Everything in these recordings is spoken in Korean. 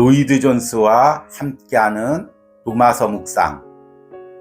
로이드 존스와 함께하는 노마서 묵상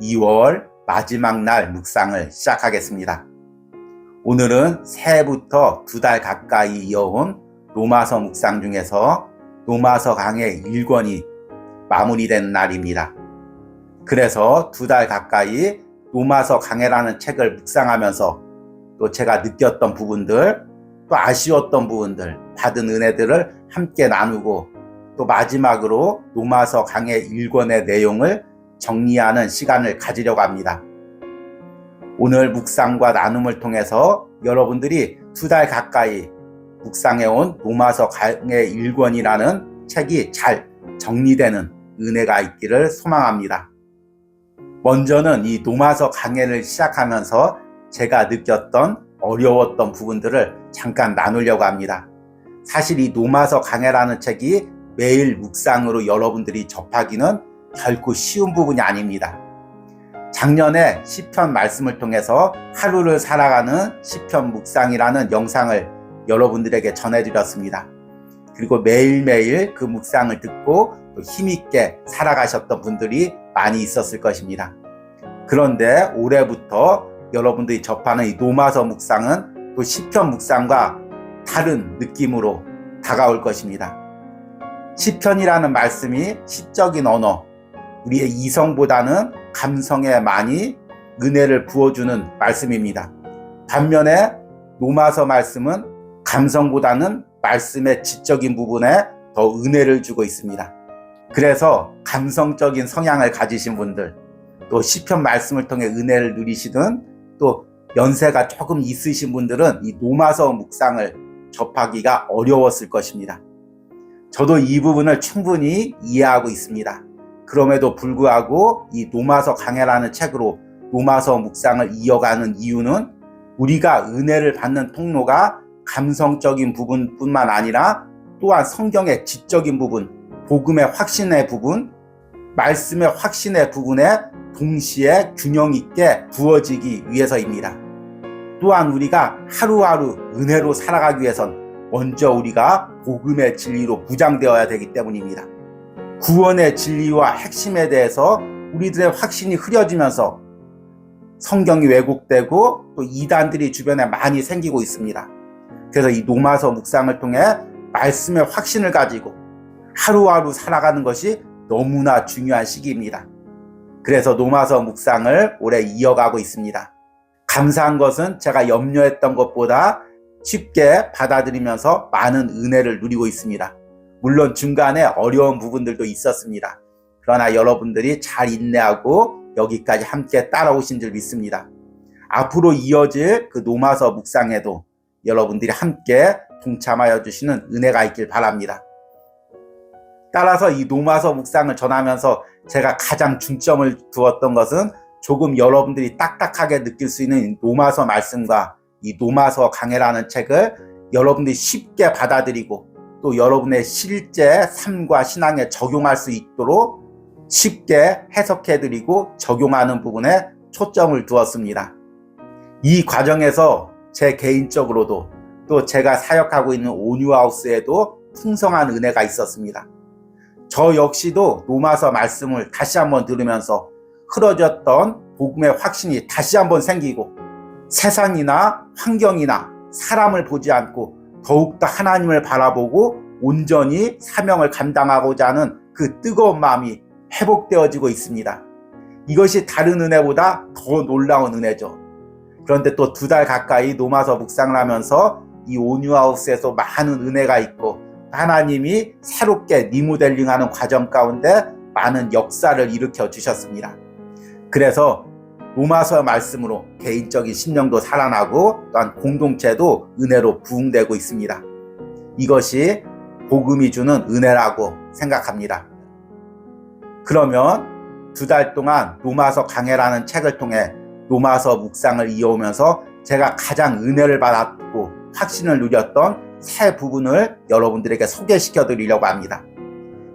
2월 마지막 날 묵상을 시작하겠습니다. 오늘은 새해부터 2달 가까이 이어온 노마서 묵상 중에서 노마서 강의 1권이 마무리되는 날입니다. 그래서 2달 가까이 노마서 강해라는 책을 묵상하면서 또 제가 느꼈던 부분들, 또 아쉬웠던 부분들, 받은 은혜들을 함께 나누고 또 마지막으로 노마서 강해 1권의 내용을 정리하는 시간을 가지려고 합니다. 오늘 묵상과 나눔을 통해서 여러분들이 2달 가까이 묵상해온 노마서 강해 1권이라는 책이 잘 정리되는 은혜가 있기를 소망합니다. 먼저는 이 노마서 강해를 시작하면서 제가 느꼈던 어려웠던 부분들을 잠깐 나누려고 합니다. 사실 이 노마서 강해라는 책이 매일 묵상으로 여러분들이 접하기는 결코 쉬운 부분이 아닙니다. 작년에 시편 말씀을 통해서 하루를 살아가는 시편 묵상이라는 영상을 여러분들에게 전해드렸습니다. 그리고 매일매일 그 묵상을 듣고 또 힘있게 살아가셨던 분들이 많이 있었을 것입니다. 그런데 올해부터 여러분들이 접하는 이 노마서 묵상은 또 시편 묵상과 다른 느낌으로 다가올 것입니다. 시편이라는 말씀이 시적인 언어, 우리의 이성보다는 감성에 많이 은혜를 부어주는 말씀입니다. 반면에 노마서 말씀은 감성보다는 말씀의 지적인 부분에 더 은혜를 주고 있습니다. 그래서 감성적인 성향을 가지신 분들, 또 시편 말씀을 통해 은혜를 누리시든 또 연세가 조금 있으신 분들은 이 노마서 묵상을 접하기가 어려웠을 것입니다. 저도 이 부분을 충분히 이해하고 있습니다. 그럼에도 불구하고 이 노마서 강해라는 책으로 노마서 묵상을 이어가는 이유는 우리가 은혜를 받는 통로가 감성적인 부분뿐만 아니라 또한 성경의 지적인 부분, 복음의 확신의 부분, 말씀의 확신의 부분에 동시에 균형 있게 부어지기 위해서입니다. 또한 우리가 하루하루 은혜로 살아가기 위해선 먼저 우리가 복음의 진리로 무장되어야 되기 때문입니다. 구원의 진리와 핵심에 대해서 우리들의 확신이 흐려지면서 성경이 왜곡되고 또 이단들이 주변에 많이 생기고 있습니다. 그래서 이 노마서 묵상을 통해 말씀의 확신을 가지고 하루하루 살아가는 것이 너무나 중요한 시기입니다. 그래서 노마서 묵상을 올해 이어가고 있습니다. 감사한 것은 제가 염려했던 것보다 쉽게 받아들이면서 많은 은혜를 누리고 있습니다. 물론 중간에 어려운 부분들도 있었습니다. 그러나 여러분들이 잘 인내하고 여기까지 함께 따라오신 줄 믿습니다. 앞으로 이어질 그 노마서 묵상에도 여러분들이 함께 동참하여 주시는 은혜가 있길 바랍니다. 따라서 이 노마서 묵상을 전하면서 제가 가장 중점을 두었던 것은 조금 여러분들이 딱딱하게 느낄 수 있는 노마서 말씀과 이 노마서 강해라는 책을 여러분들이 쉽게 받아들이고 또 여러분의 실제 삶과 신앙에 적용할 수 있도록 쉽게 해석해드리고 적용하는 부분에 초점을 두었습니다. 이 과정에서 제 개인적으로도 또 제가 사역하고 있는 온유하우스에도 풍성한 은혜가 있었습니다. 저 역시도 노마서 말씀을 다시 한번 들으면서 흐려졌던 복음의 확신이 다시 한번 생기고 세상이나 환경이나 사람을 보지 않고 더욱더 하나님을 바라보고 온전히 사명을 감당하고자 하는 그 뜨거운 마음이 회복되어지고 있습니다. 이것이 다른 은혜보다 더 놀라운 은혜죠. 그런데 또 2달 가까이 노마서 묵상을 하면서 이 온유하우스에서 많은 은혜가 있고 하나님이 새롭게 리모델링하는 과정 가운데 많은 역사를 일으켜 주셨습니다. 그래서 노마서 말씀으로 개인적인 심령도 살아나고 또한 공동체도 은혜로 부흥되고 있습니다. 이것이 복음이 주는 은혜라고 생각합니다. 그러면 2달 동안 노마서 강해라는 책을 통해 노마서 묵상을 이어오면서 제가 가장 은혜를 받았고 확신을 누렸던 세 부분을 여러분들에게 소개시켜 드리려고 합니다.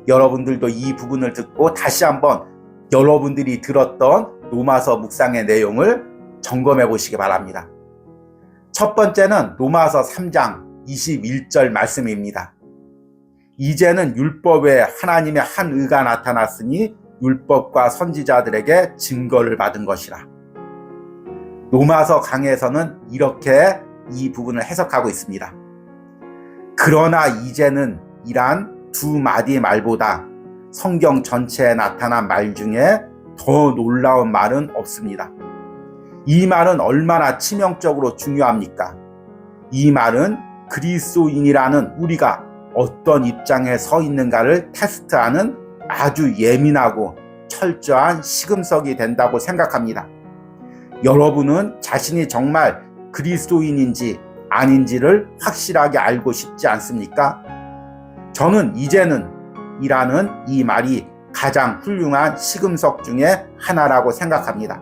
여러분들도 이 부분을 듣고 다시 한번 여러분들이 들었던 노마서 묵상의 내용을 점검해 보시기 바랍니다. 첫 번째는 노마서 3장 21절 말씀입니다. 이제는 율법 외에 하나님의 한 의가 나타났으니 율법과 선지자들에게 증거를 받은 것이라. 로마서 강해에서는 이렇게 이 부분을 해석하고 있습니다. 그러나 이제는 이란 두 마디 말보다 성경 전체에 나타난 말 중에 더 놀라운 말은 없습니다. 이 말은 얼마나 치명적으로 중요합니까? 이 말은 그리스도인이라는 우리가 어떤 입장에 서 있는가를 테스트하는 아주 예민하고 철저한 시금석이 된다고 생각합니다. 여러분은 자신이 정말 그리스도인인지 아닌지를 확실하게 알고 싶지 않습니까? 저는 이제는 이라는 이 말이 가장 훌륭한 시금석 중에 하나라고 생각합니다.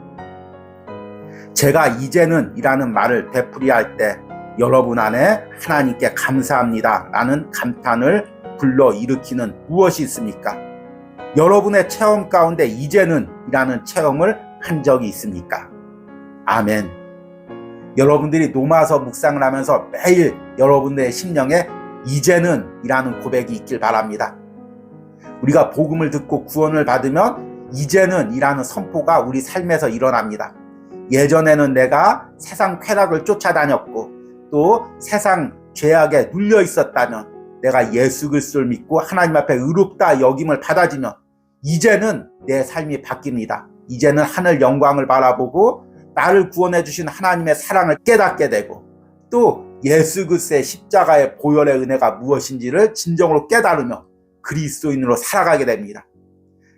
제가 이제는 이라는 말을 되풀이할 때 여러분 안에 하나님께 감사합니다 라는 감탄을 불러일으키는 무엇이 있습니까? 여러분의 체험 가운데 이제는 이라는 체험을 한 적이 있습니까? 아멘. 여러분들이 로마서 묵상을 하면서 매일 여러분들의 심령에 이제는 이라는 고백이 있길 바랍니다. 우리가 복음을 듣고 구원을 받으면 이제는 이라는 선포가 우리 삶에서 일어납니다. 예전에는 내가 세상 쾌락을 쫓아다녔고 또 세상 죄악에 눌려 있었다면 내가 예수 그리스도를 믿고 하나님 앞에 의롭다 여김을 받아지면 이제는 내 삶이 바뀝니다. 이제는 하늘 영광을 바라보고 나를 구원해 주신 하나님의 사랑을 깨닫게 되고 또 예수 그리스도의 십자가의 보혈의 은혜가 무엇인지를 진정으로 깨달으며 그리스도인으로 살아가게 됩니다.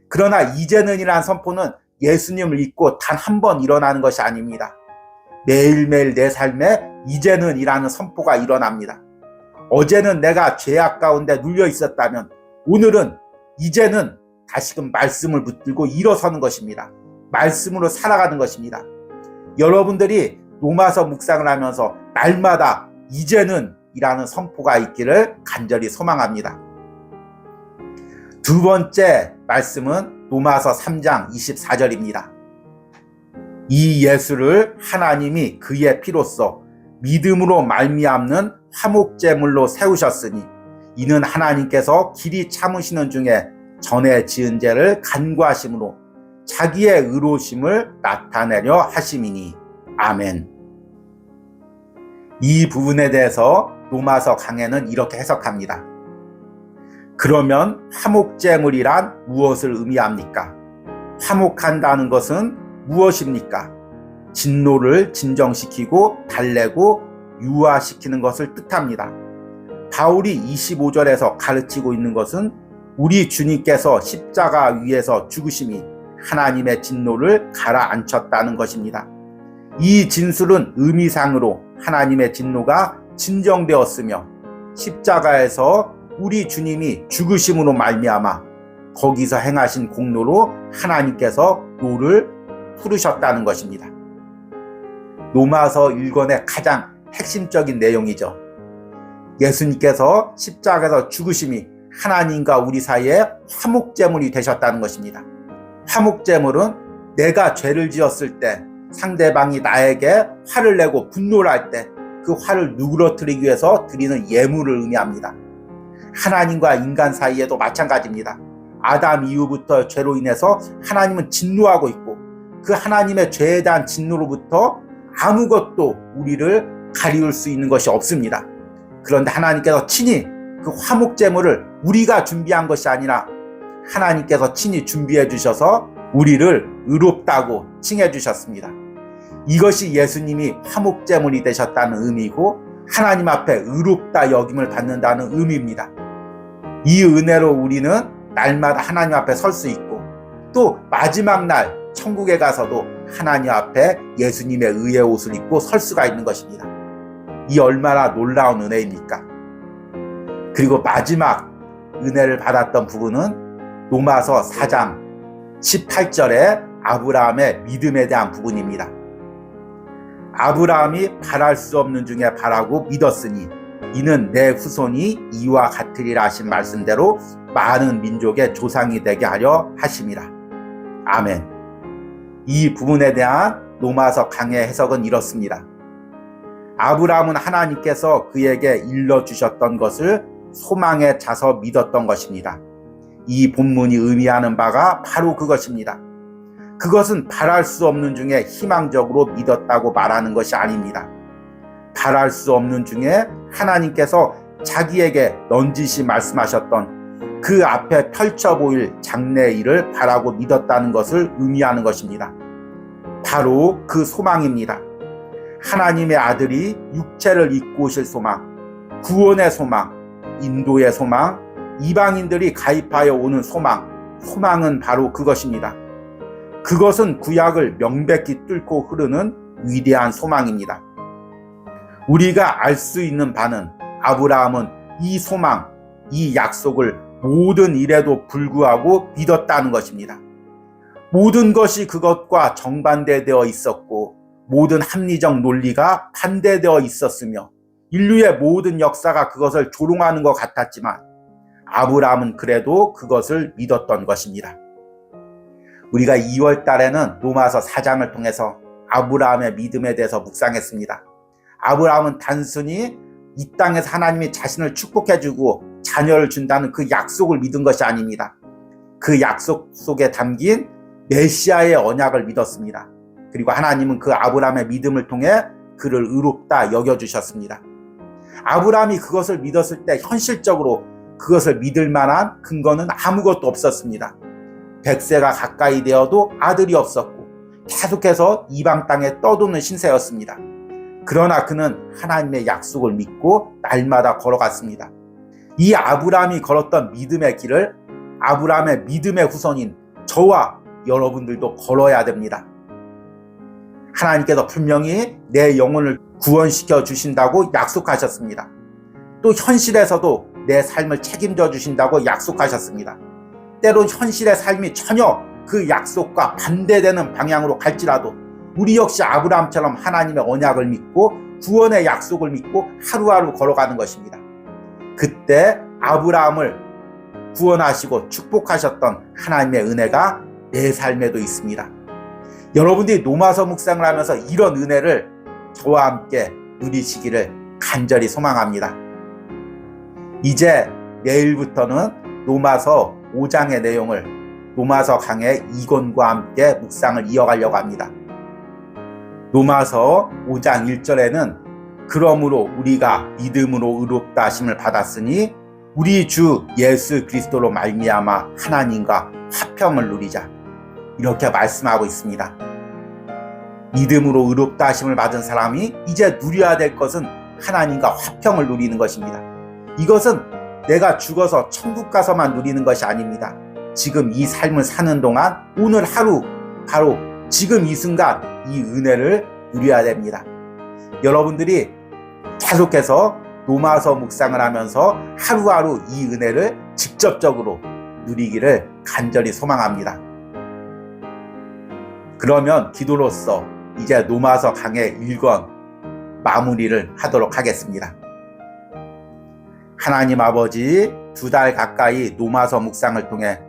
그러나 이제는 이라는 선포는 예수님을 믿고 단 한 번 일어나는 것이 아닙니다. 매일매일 내 삶에 이제는 이라는 선포가 일어납니다. 어제는 내가 죄악 가운데 눌려 있었다면 오늘은 이제는 다시금 말씀을 붙들고 일어서는 것입니다. 말씀으로 살아가는 것입니다. 여러분들이 로마서 묵상을 하면서 날마다 이제는 이라는 선포가 있기를 간절히 소망합니다. 두 번째 말씀은 로마서 3장 24절입니다. 이 예수를 하나님이 그의 피로써 믿음으로 말미암는 화목제물로 세우셨으니 이는 하나님께서 길이 참으시는 중에 전에 지은 죄를 간구하심으로 자기의 의로우심을 나타내려 하심이니 아멘. 이 부분에 대해서 로마서 강해는 이렇게 해석합니다. 그러면 화목제물이란 무엇을 의미합니까? 화목한다는 것은 무엇입니까? 진노를 진정시키고 달래고 유화시키는 것을 뜻합니다. 바울이 25절에서 가르치고 있는 것은 우리 주님께서 십자가 위에서 죽으심이 하나님의 진노를 가라앉혔다는 것입니다. 이 진술은 의미상으로 하나님의 진노가 진정되었으며 십자가에서 우리 주님이 죽으심으로 말미암아 거기서 행하신 공로로 하나님께서 노를 풀으셨다는 것입니다. 로마서 1권의 가장 핵심적인 내용이죠. 예수님께서 십자가에서 죽으심이 하나님과 우리 사이에 화목제물이 되셨다는 것입니다. 화목제물은 내가 죄를 지었을 때 상대방이 나에게 화를 내고 분노를 할 때 그 화를 누그러뜨리기 위해서 드리는 예물을 의미합니다. 하나님과 인간 사이에도 마찬가지입니다. 아담 이후부터 죄로 인해서 하나님은 진노하고 있고 그 하나님의 죄에 대한 진노로부터 아무것도 우리를 가리울 수 있는 것이 없습니다. 그런데 하나님께서 친히 그 화목제물을 우리가 준비한 것이 아니라 하나님께서 친히 준비해 주셔서 우리를 의롭다고 칭해 주셨습니다. 이것이 예수님이 화목제물이 되셨다는 의미고 하나님 앞에 의롭다 여김을 받는다는 의미입니다. 이 은혜로 우리는 날마다 하나님 앞에 설 수 있고 또 마지막 날 천국에 가서도 하나님 앞에 예수님의 의의 옷을 입고 설 수가 있는 것입니다. 이 얼마나 놀라운 은혜입니까? 그리고 마지막 은혜를 받았던 부분은 로마서 4장 18절의 아브라함의 믿음에 대한 부분입니다. 아브라함이 바랄 수 없는 중에 바라고 믿었으니 이는 내 후손이 이와 같으리라 하신 말씀대로 많은 민족의 조상이 되게 하려 하심이라. 아멘. 이 부분에 대한 로마서 강해 해석은 이렇습니다. 아브라함은 하나님께서 그에게 일러주셨던 것을 소망에 차서 믿었던 것입니다. 이 본문이 의미하는 바가 바로 그것입니다. 그것은 바랄 수 없는 중에 희망적으로 믿었다고 말하는 것이 아닙니다. 바랄 수 없는 중에 하나님께서 자기에게 넌지시 말씀하셨던 그 앞에 펼쳐 보일 장래의 일을 바라고 믿었다는 것을 의미하는 것입니다. 바로 그 소망입니다. 하나님의 아들이 육체를 입고 오실 소망, 구원의 소망, 인도의 소망, 이방인들이 가입하여 오는 소망, 소망은 바로 그것입니다. 그것은 구약을 명백히 뚫고 흐르는 위대한 소망입니다. 우리가 알 수 있는 바는 아브라함은 이 소망, 이 약속을 모든 일에도 불구하고 믿었다는 것입니다. 모든 것이 그것과 정반대되어 있었고 모든 합리적 논리가 반대되어 있었으며 인류의 모든 역사가 그것을 조롱하는 것 같았지만 아브라함은 그래도 그것을 믿었던 것입니다. 우리가 2월 달에는 로마서 4장을 통해서 아브라함의 믿음에 대해서 묵상했습니다. 아브라함은 단순히 이 땅에서 하나님이 자신을 축복해주고 자녀를 준다는 그 약속을 믿은 것이 아닙니다. 그 약속 속에 담긴 메시아의 언약을 믿었습니다. 그리고 하나님은 그 아브라함의 믿음을 통해 그를 의롭다 여겨주셨습니다. 아브라함이 그것을 믿었을 때 현실적으로 그것을 믿을 만한 근거는 아무것도 없었습니다. 100세가 가까이 되어도 아들이 없었고 계속해서 이방 땅에 떠도는 신세였습니다. 그러나 그는 하나님의 약속을 믿고 날마다 걸어갔습니다. 이 아브라함이 걸었던 믿음의 길을 아브라함의 믿음의 후손인 저와 여러분들도 걸어야 됩니다. 하나님께서 분명히 내 영혼을 구원시켜 주신다고 약속하셨습니다. 또 현실에서도 내 삶을 책임져 주신다고 약속하셨습니다. 때론 현실의 삶이 전혀 그 약속과 반대되는 방향으로 갈지라도 우리 역시 아브라함처럼 하나님의 언약을 믿고 구원의 약속을 믿고 하루하루 걸어가는 것입니다. 그때 아브라함을 구원하시고 축복하셨던 하나님의 은혜가 내 삶에도 있습니다. 여러분들이 로마서 묵상을 하면서 이런 은혜를 저와 함께 누리시기를 간절히 소망합니다. 이제 내일부터는 로마서 5장의 내용을 로마서 강의 이건과 함께 묵상을 이어가려고 합니다. 로마서 5장 1절에는 그러므로 우리가 믿음으로 의롭다 하심을 받았으니 우리 주 예수 그리스도로 말미암아 하나님과 화평을 누리자, 이렇게 말씀하고 있습니다. 믿음으로 의롭다 하심을 받은 사람이 이제 누려야 될 것은 하나님과 화평을 누리는 것입니다. 이것은 내가 죽어서 천국 가서만 누리는 것이 아닙니다. 지금 이 삶을 사는 동안 오늘 하루 바로 지금 이 순간 이 은혜를 누려야 됩니다. 여러분들이 계속해서 로마서 묵상을 하면서 하루하루 이 은혜를 직접적으로 누리기를 간절히 소망합니다. 그러면 기도로서 이제 로마서 강의 1권 마무리를 하도록 하겠습니다. 하나님 아버지, 2달 가까이 로마서 묵상을 통해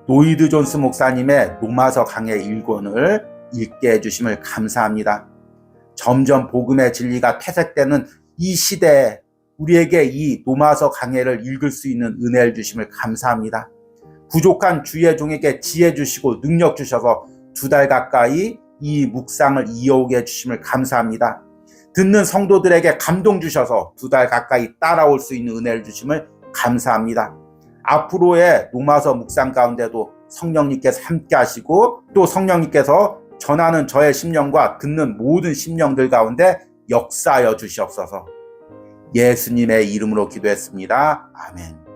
로이드 존스 목사님의 로마서 강의 1권을 읽게 해주심을 감사합니다. 점점 복음의 진리가 퇴색되는 이 시대에 우리에게 이 로마서 강해를 읽을 수 있는 은혜를 주심을 감사합니다. 부족한 주의 종에게 지혜 주시고 능력 주셔서 2달 가까이 이 묵상을 이어오게 해주심을 감사합니다. 듣는 성도들에게 감동 주셔서 2달 가까이 따라올 수 있는 은혜를 주심을 감사합니다. 앞으로의 로마서 묵상 가운데도 성령님께서 함께 하시고 또 성령님께서 전하는 저의 심령과 듣는 모든 심령들 가운데 역사하여 주시옵소서. 예수님의 이름으로 기도했습니다. 아멘.